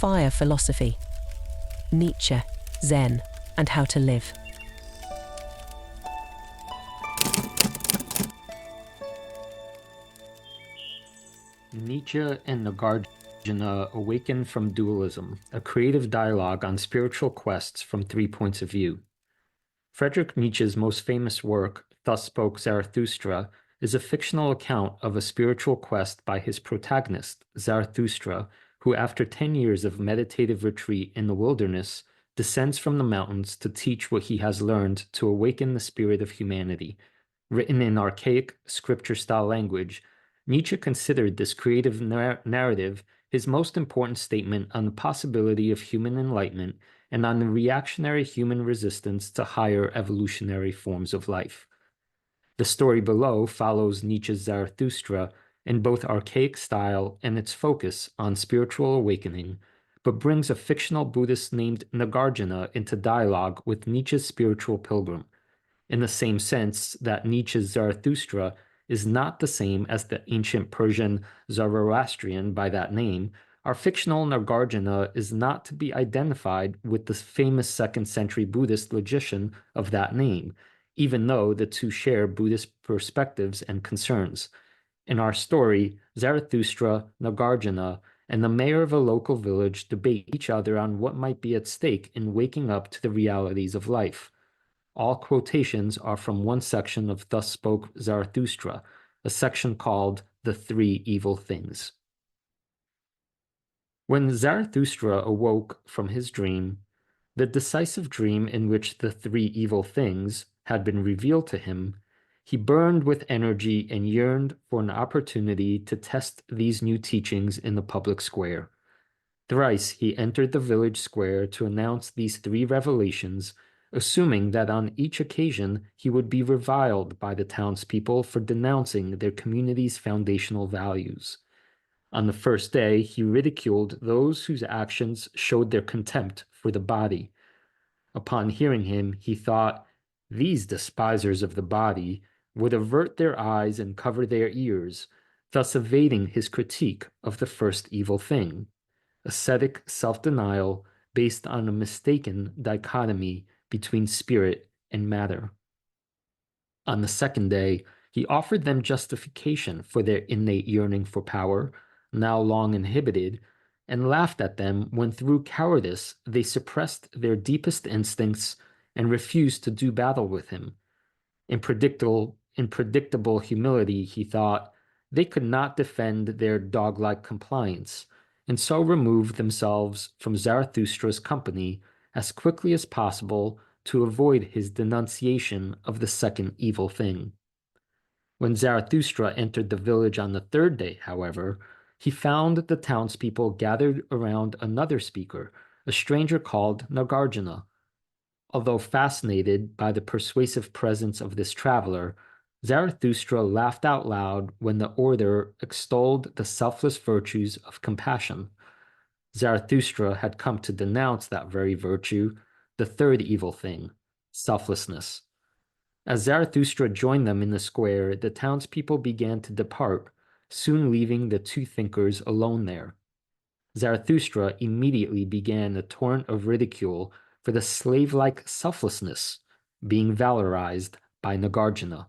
fire philosophy, Nietzsche, Zen, and how to live. Nietzsche and Nagarjuna awaken from dualism, a creative dialogue on spiritual quests from 3 points of view. Friedrich Nietzsche's most famous work, Thus Spoke Zarathustra, is a fictional account of a spiritual quest by his protagonist, Zarathustra, who after 10 years of meditative retreat in the wilderness, descends from the mountains to teach what he has learned to awaken the spirit of humanity. Written in archaic, scripture-style language, Nietzsche considered this creative narrative his most important statement on the possibility of human enlightenment and on the reactionary human resistance to higher evolutionary forms of life. The story below follows Nietzsche's Zarathustra in both archaic style and its focus on spiritual awakening, but brings a fictional Buddhist named Nagarjuna into dialogue with Nietzsche's spiritual pilgrim, in the same sense that Nietzsche's Zarathustra is not the same as the ancient Persian Zoroastrian by that name. Our fictional Nagarjuna is not to be identified with the famous 2nd century Buddhist logician of that name, even though the two share Buddhist perspectives and concerns. In our story, Zarathustra, Nagarjuna, and the mayor of a local village debate each other on what might be at stake in waking up to the realities of life. All quotations are from one section of Thus Spoke Zarathustra, a section called The 3 Evil Things. When Zarathustra awoke from his dream, the decisive dream in which the 3 evil things had been revealed to him, he burned with energy and yearned for an opportunity to test these new teachings in the public square. Thrice he entered the village square to announce these 3 revelations, assuming that on each occasion he would be reviled by the townspeople for denouncing their community's foundational values. On the first day, he ridiculed those whose actions showed their contempt for the body. Upon hearing him, he thought, "These despisers of the body would avert their eyes and cover their ears, thus evading his critique of the first evil thing, ascetic self-denial based on a mistaken dichotomy between spirit and matter." On the second day, he offered them justification for their innate yearning for power, now long inhibited, and laughed at them when through cowardice they suppressed their deepest instincts and refused to do battle with him. In predictable humility, he thought, they could not defend their dog-like compliance, and so removed themselves from Zarathustra's company as quickly as possible to avoid his denunciation of the second evil thing. When Zarathustra entered the village on the third day, however, he found the townspeople gathered around another speaker, a stranger called Nagarjuna. Although fascinated by the persuasive presence of this traveler, Zarathustra laughed out loud when the orator extolled the selfless virtues of compassion. Zarathustra had come to denounce that very virtue, the third evil thing, selflessness. As Zarathustra joined them in the square, the townspeople began to depart, soon leaving the 2 thinkers alone there. Zarathustra immediately began a torrent of ridicule for the slave-like selflessness being valorized by Nagarjuna.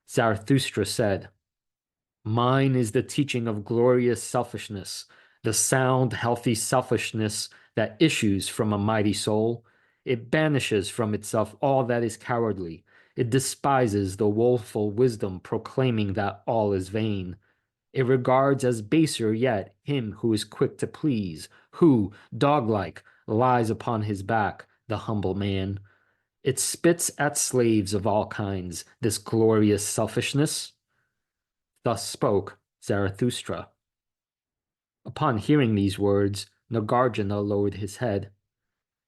Zarathustra said, "Mine is the teaching of glorious selfishness, the sound, healthy selfishness that issues from a mighty soul. It banishes from itself all that is cowardly. It despises the woeful wisdom proclaiming that all is vain. It regards as baser yet him who is quick to please, who, dog-like, lies upon his back, the humble man. It spits at slaves of all kinds, this glorious selfishness." Thus spoke Zarathustra. Upon hearing these words, Nagarjuna lowered his head.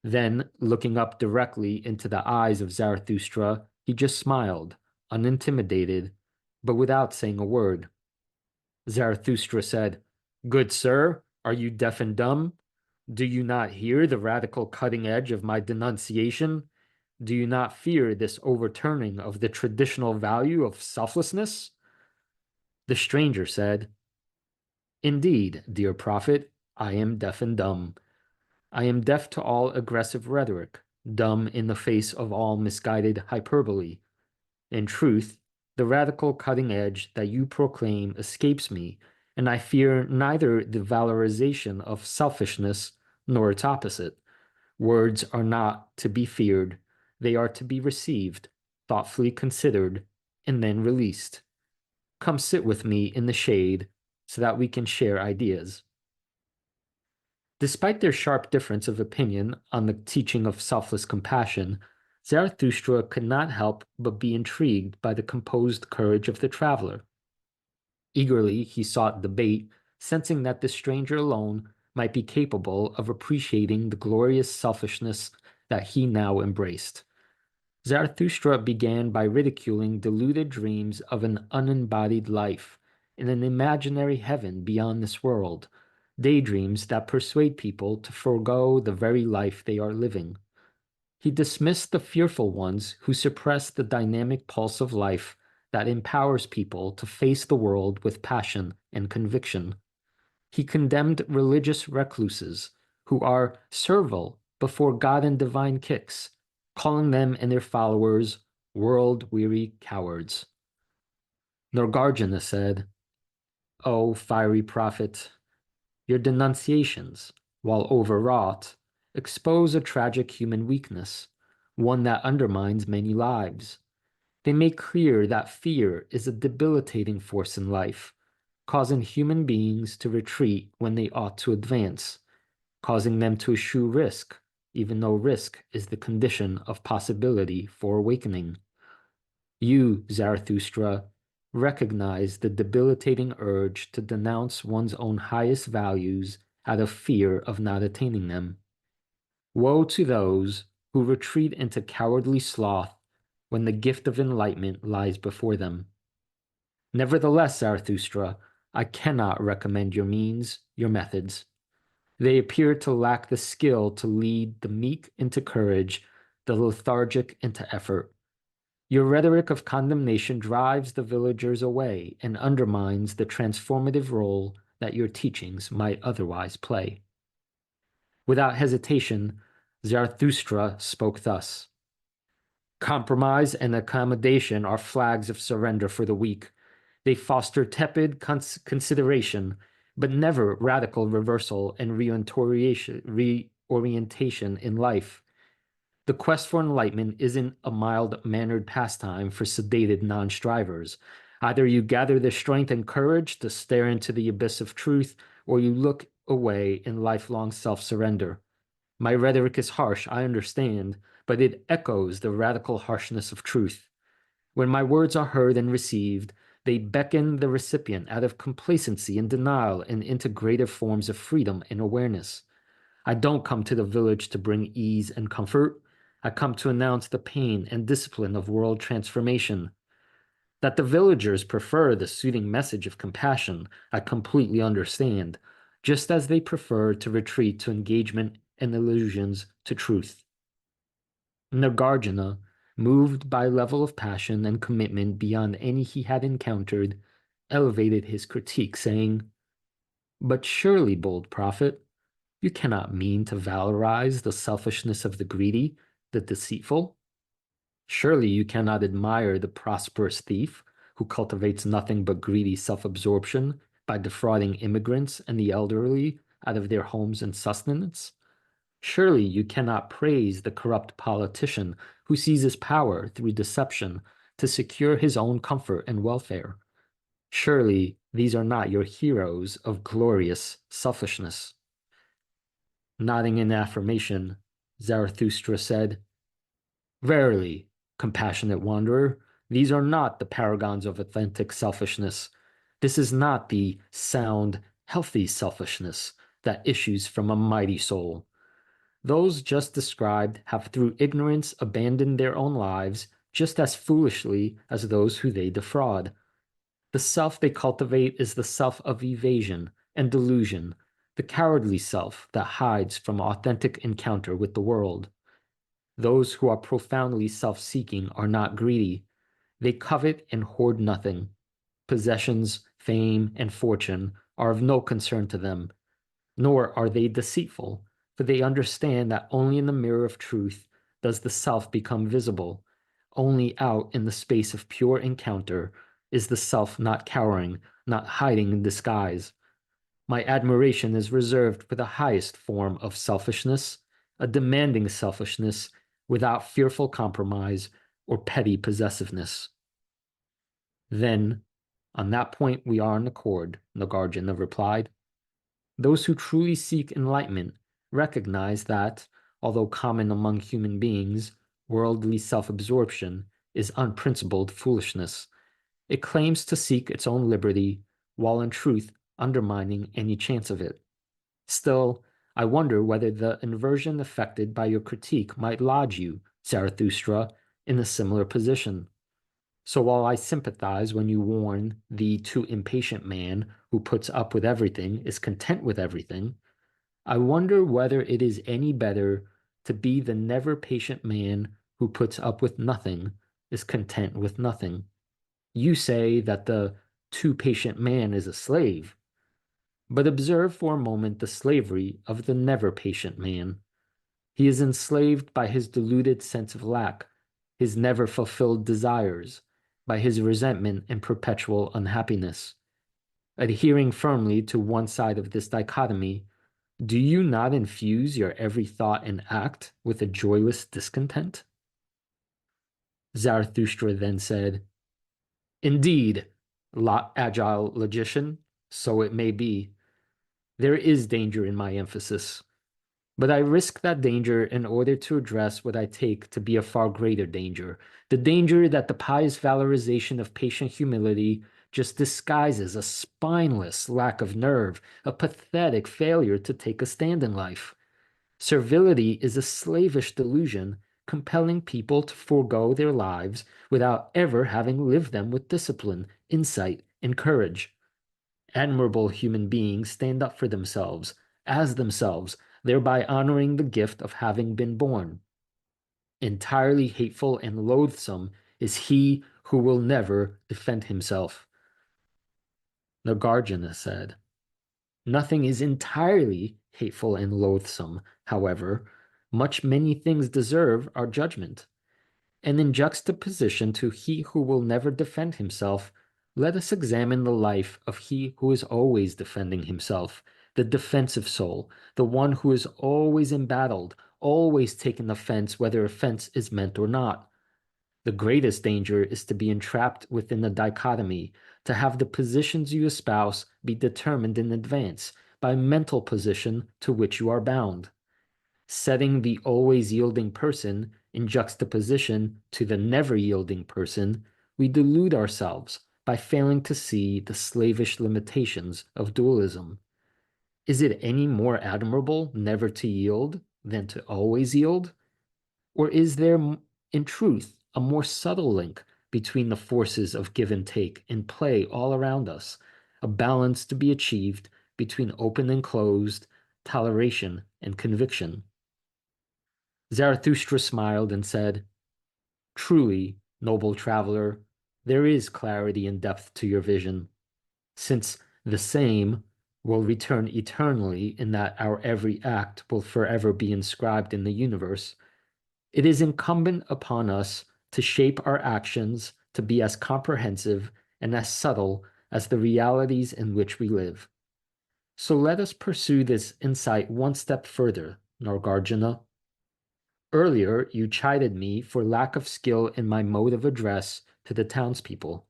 Then, looking up directly into the eyes of Zarathustra, he just smiled, unintimidated, but without saying a word. Zarathustra said, "Good sir, are you deaf and dumb? Do you not hear the radical cutting edge of my denunciation? Do you not fear this overturning of the traditional value of selflessness?" The stranger said, "Indeed, dear prophet, I am deaf and dumb. I am deaf to all aggressive rhetoric, dumb in the face of all misguided hyperbole. In truth, the radical cutting edge that you proclaim escapes me, and I fear neither the valorization of selfishness nor its opposite. Words are not to be feared, they are to be received, thoughtfully considered, and then released. Come sit with me in the shade so that we can share ideas. Despite their sharp difference of opinion on the teaching of selfless compassion, Zarathustra could not help but be intrigued by the composed courage of the traveler. Eagerly he sought debate, sensing that the stranger alone might be capable of appreciating the glorious selfishness that he now embraced. Zarathustra began by ridiculing deluded dreams of an unembodied life in an imaginary heaven beyond this world, daydreams that persuade people to forego the very life they are living. He dismissed the fearful ones who suppress the dynamic pulse of life that empowers people to face the world with passion and conviction. He condemned religious recluses who are servile before God and divine kicks, calling them and their followers world-weary cowards. Nagarjuna said, "O fiery prophet, your denunciations, while overwrought, expose a tragic human weakness, one that undermines many lives. They make clear that fear is a debilitating force in life, causing human beings to retreat when they ought to advance, causing them to eschew risk, even though risk is the condition of possibility for awakening. You, Zarathustra, recognize the debilitating urge to denounce one's own highest values out of fear of not attaining them. Woe to those who retreat into cowardly sloth when the gift of enlightenment lies before them. Nevertheless, Zarathustra, I cannot recommend your means, your methods. They appear to lack the skill to lead the meek into courage, the lethargic into effort. Your rhetoric of condemnation drives the villagers away and undermines the transformative role that your teachings might otherwise play." Without hesitation, Zarathustra spoke thus: "Compromise and accommodation are flags of surrender for the weak. They foster tepid consideration, but never radical reversal and reorientation in life. The quest for enlightenment isn't a mild-mannered pastime for sedated non-strivers. Either you gather the strength and courage to stare into the abyss of truth, or you look away in lifelong self-surrender. My rhetoric is harsh, I understand, but it echoes the radical harshness of truth. When my words are heard and received, they beckon the recipient out of complacency and denial and into greater forms of freedom and awareness. I don't come to the village to bring ease and comfort. I come to announce the pain and discipline of world transformation. That the villagers prefer the soothing message of compassion, I completely understand, just as they prefer to retreat to engagement and illusions to truth." Nagarjuna, moved by a level of passion and commitment beyond any he had encountered, elevated his critique, saying, "But surely, bold prophet, you cannot mean to valorize the selfishness of the greedy, the deceitful. Surely you cannot admire the prosperous thief who cultivates nothing but greedy self-absorption by defrauding immigrants and the elderly out of their homes and sustenance. Surely you cannot praise the corrupt politician who seizes power through deception to secure his own comfort and welfare. Surely these are not your heroes of glorious selfishness." Nodding in affirmation, Zarathustra said, "Verily, compassionate wanderer, these are not the paragons of authentic selfishness. This is not the sound, healthy selfishness that issues from a mighty soul. Those just described have through ignorance abandoned their own lives just as foolishly as those who they defraud. The self they cultivate is the self of evasion and delusion, the cowardly self that hides from authentic encounter with the world. Those who are profoundly self-seeking are not greedy. They covet and hoard nothing. Possessions, fame, and fortune are of no concern to them. nor are they deceitful, for they understand that only in the mirror of truth does the self become visible. Only out in the space of pure encounter is the self not cowering, not hiding in disguise. My admiration is reserved for the highest form of selfishness, a demanding selfishness without fearful compromise or petty possessiveness. Then, on that point we are in accord, Nagarjuna replied. Those who truly seek enlightenment recognize that, although common among human beings, worldly self-absorption is unprincipled foolishness. It claims to seek its own liberty, while in truth undermining any chance of it. Still, I wonder whether the inversion effected by your critique might lodge you, Zarathustra, in a similar position. So while I sympathize when you warn the too impatient man who puts up with everything is content with everything, I wonder whether it is any better to be the never patient man who puts up with nothing, is content with nothing. You say that the too patient man is a slave, but observe for a moment the slavery of the never patient man. He is enslaved by his deluded sense of lack, his never fulfilled desires, by his resentment and perpetual unhappiness. Adhering firmly to one side of this dichotomy, do you not infuse your every thought and act with a joyless discontent? Zarathustra then said, Indeed, agile logician, so it may be. There is danger in my emphasis, but I risk that danger in order to address what I take to be a far greater danger, the danger that the pious valorization of patient humility just disguises a spineless lack of nerve, a pathetic failure to take a stand in life. Servility is a slavish delusion, compelling people to forego their lives without ever having lived them with discipline, insight, and courage. Admirable human beings stand up for themselves, as themselves, thereby honoring the gift of having been born. Entirely hateful and loathsome is he who will never defend himself. Nagarjuna said, Nothing is entirely hateful and loathsome, however. Many things deserve our judgment. And in juxtaposition to he who will never defend himself, let us examine the life of he who is always defending himself, the defensive soul, the one who is always embattled, always taking offense whether offense is meant or not. The greatest danger is to be entrapped within a dichotomy, to have the positions you espouse be determined in advance by mental position to which you are bound. Setting the always yielding person in juxtaposition to the never yielding person, we delude ourselves by failing to see the slavish limitations of dualism. Is it any more admirable never to yield than to always yield? Or is there, in truth, a more subtle link between the forces of give and take in play all around us, a balance to be achieved between open and closed, toleration and conviction? Zarathustra smiled and said, Truly, noble traveler, there is clarity and depth to your vision, since the same will return eternally in that our every act will forever be inscribed in the universe. It is incumbent upon us to shape our actions to be as comprehensive and as subtle as the realities in which we live. So let us pursue this insight one step further, Nagarjuna. Earlier, you chided me for lack of skill in my mode of address to the townspeople.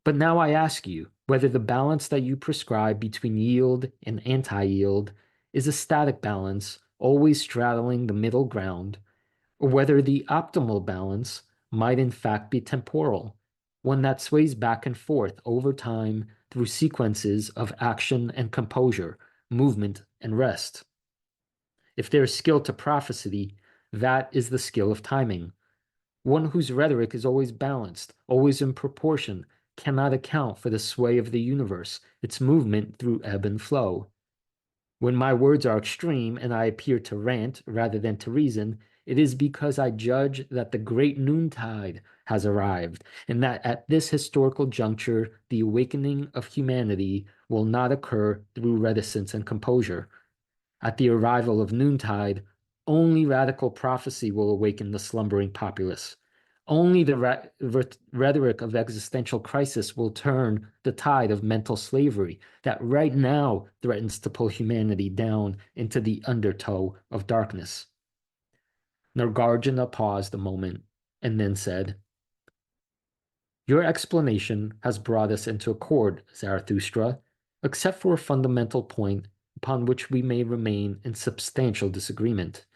But now I ask you whether the balance that you prescribe between yield and anti-yield is a static balance, always straddling the middle ground, or whether the optimal balance might in fact be temporal, one that sways back and forth over time through sequences of action and composure, movement and rest. If there is skill to prophecy, that is the skill of timing. One whose rhetoric is always balanced, always in proportion, cannot account for the sway of the universe, its movement through ebb and flow. When my words are extreme and I appear to rant rather than to reason, It is because I judge that the great noontide has arrived, and that at this historical juncture, the awakening of humanity will not occur through reticence and composure. At the arrival of noontide, only radical prophecy will awaken the slumbering populace. Only the rhetoric of existential crisis will turn the tide of mental slavery that right now threatens to pull humanity down into the undertow of darkness. Nagarjuna paused a moment and then said, "Your explanation has brought us into accord, Zarathustra, except for a fundamental point upon which we may remain in substantial disagreement.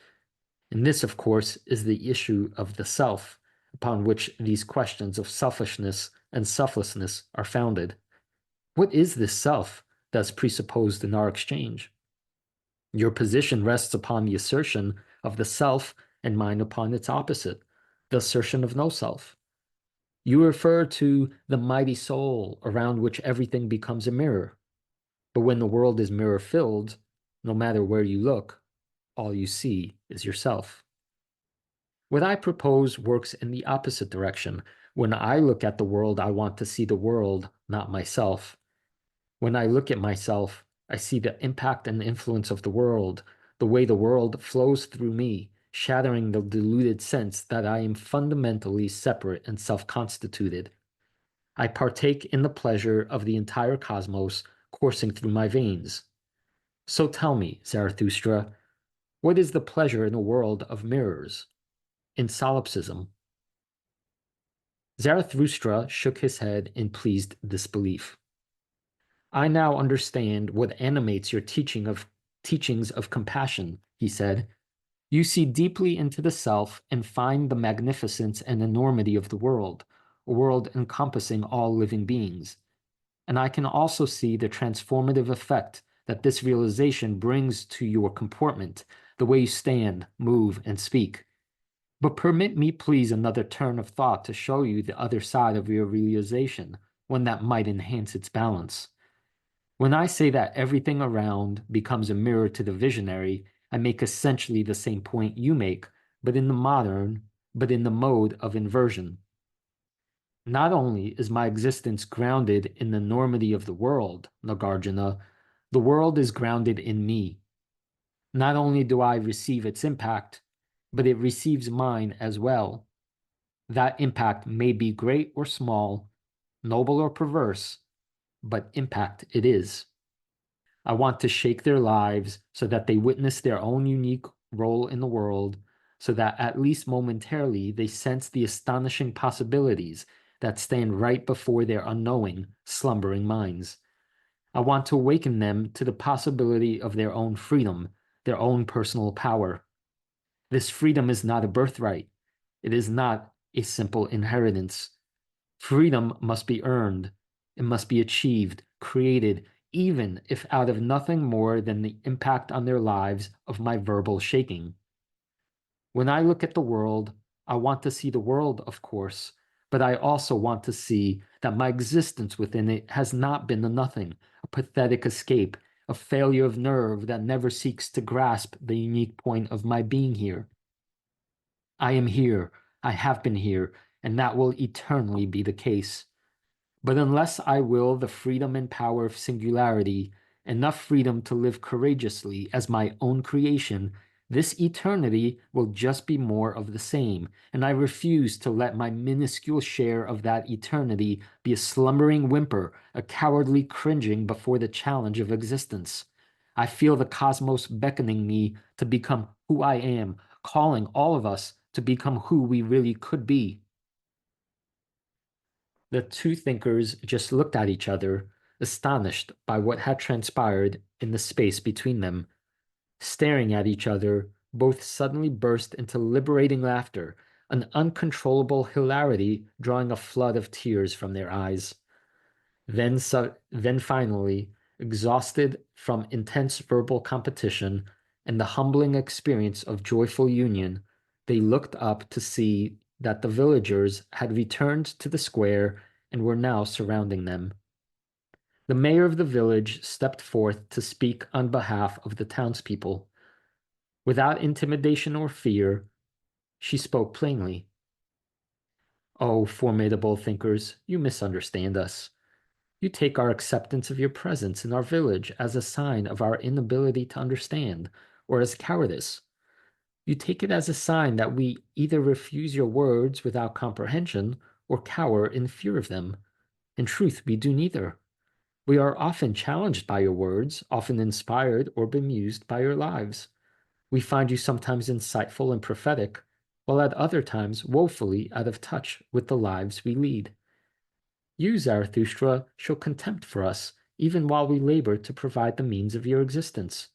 And this, of course, is the issue of the self, upon which these questions of selfishness and selflessness are founded. What is this self that's presupposed in our exchange? Your position rests upon the assertion of the self and mine upon its opposite, the assertion of no self. You refer to the mighty soul around which everything becomes a mirror. But when the world is mirror-filled, no matter where you look, all you see is yourself. What I propose works in the opposite direction. When I look at the world, I want to see the world, not myself. When I look at myself, I see the impact and influence of the world, the way the world flows through me, shattering the deluded sense that I am fundamentally separate and self-constituted. I partake in the pleasure of the entire cosmos coursing through my veins. So tell me, Zarathustra, what is the pleasure in a world of mirrors, in solipsism?" Zarathustra shook his head in pleased disbelief. "I now understand what animates your teachings of compassion," he said. "You see deeply into the self and find the magnificence and enormity of the world, a world encompassing all living beings. And I can also see the transformative effect that this realization brings to your comportment, the way you stand, move, and speak. But permit me, please, another turn of thought to show you the other side of your realization, one that might enhance its balance. When I say that everything around becomes a mirror to the visionary, I make essentially the same point you make, but in the mode of inversion. Not only is my existence grounded in the enormity of the world, Nagarjuna, the world is grounded in me. Not only do I receive its impact, but it receives mine as well. That impact may be great or small, noble or perverse, but impact it is. I want to shake their lives so that they witness their own unique role in the world, so that at least momentarily they sense the astonishing possibilities that stand right before their unknowing, slumbering minds. I want to awaken them to the possibility of their own freedom, their own personal power. This freedom is not a birthright. It is not a simple inheritance. Freedom must be earned. It must be achieved, created, even if out of nothing more than the impact on their lives of my verbal shaking. When I look at the world, I want to see the world, of course, but I also want to see that my existence within it has not been a nothing, a pathetic escape, a failure of nerve that never seeks to grasp the unique point of my being here. I am here, I have been here, and that will eternally be the case. But unless I will the freedom and power of singularity, enough freedom to live courageously as my own creation, this eternity will just be more of the same, and I refuse to let my minuscule share of that eternity be a slumbering whimper, a cowardly cringing before the challenge of existence. I feel the cosmos beckoning me to become who I am, calling all of us to become who we really could be." The two thinkers just looked at each other, astonished by what had transpired in the space between them. Staring at each other, both suddenly burst into liberating laughter, an uncontrollable hilarity drawing a flood of tears from their eyes. Then finally, exhausted from intense verbal competition and the humbling experience of joyful union, they looked up to see that the villagers had returned to the square and were now surrounding them. The mayor of the village stepped forth to speak on behalf of the townspeople. Without intimidation or fear, She spoke plainly. "Oh, formidable thinkers, you misunderstand us. You take our acceptance of your presence in our village as a sign of our inability to understand, or as cowardice. You take it as a sign that we either refuse your words without comprehension or cower in fear of them. In truth, we do neither. We are often challenged by your words, often inspired or bemused by your lives. We find you sometimes insightful and prophetic, while at other times woefully out of touch with the lives we lead. You, Zarathustra, show contempt for us, even while we labor to provide the means of your existence.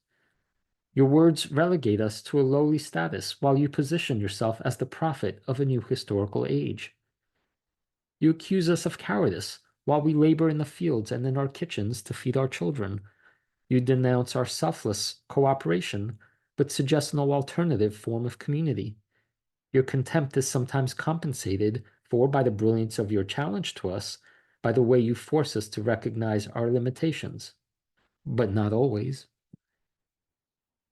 Your words relegate us to a lowly status, while you position yourself as the prophet of a new historical age. You accuse us of cowardice, while we labor in the fields and in our kitchens to feed our children. You denounce our selfless cooperation, but suggest no alternative form of community. Your contempt is sometimes compensated for by the brilliance of your challenge to us, by the way you force us to recognize our limitations, but not always.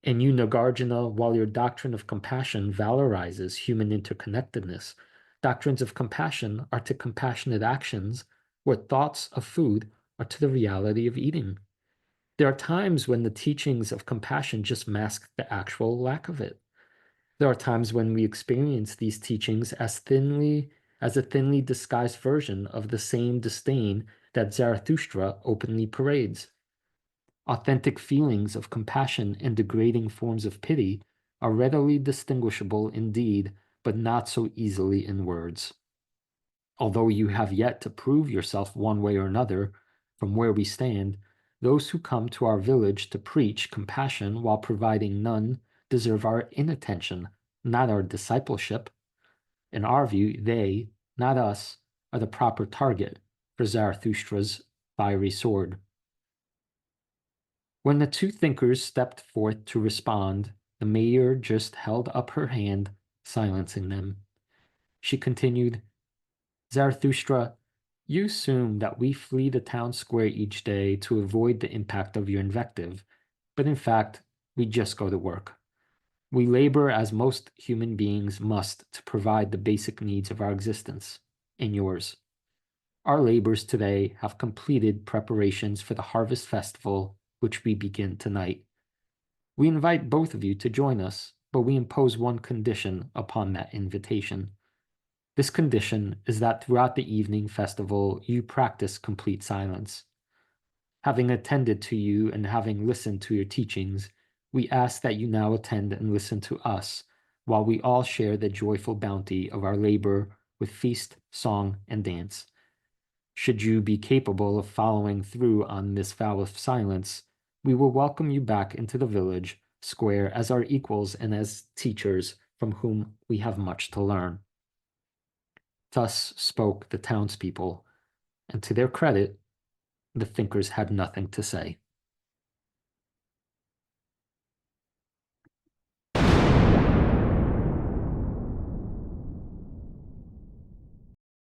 And you, Nagarjuna, while your doctrine of compassion valorizes human interconnectedness, doctrines of compassion are to compassionate actions what thoughts of food are to the reality of eating. There are times when the teachings of compassion just mask the actual lack of it. There are times when we experience these teachings as a thinly disguised version of the same disdain that Zarathustra openly parades. Authentic feelings of compassion and degrading forms of pity are readily distinguishable in deed, but not so easily in words. Although you have yet to prove yourself one way or another, from where we stand, those who come to our village to preach compassion while providing none deserve our inattention, not our discipleship. In our view, they, not us, are the proper target for Zarathustra's fiery sword. When the two thinkers stepped forth to respond, the mayor just held up her hand, silencing them. She continued, Zarathustra, you assume that we flee the town square each day to avoid the impact of your invective, but in fact, we just go to work. We labor as most human beings must to provide the basic needs of our existence, and yours. Our labors today have completed preparations for the harvest festival, which we begin tonight. We invite both of you to join us, but we impose one condition upon that invitation. This condition is that throughout the evening festival, you practice complete silence. Having attended to you and having listened to your teachings, we ask that you now attend and listen to us, while we all share the joyful bounty of our labor with feast, song, and dance. Should you be capable of following through on this vow of silence, we will welcome you back into the village square as our equals and as teachers from whom we have much to learn. Thus spoke the townspeople, and to their credit, the thinkers had nothing to say.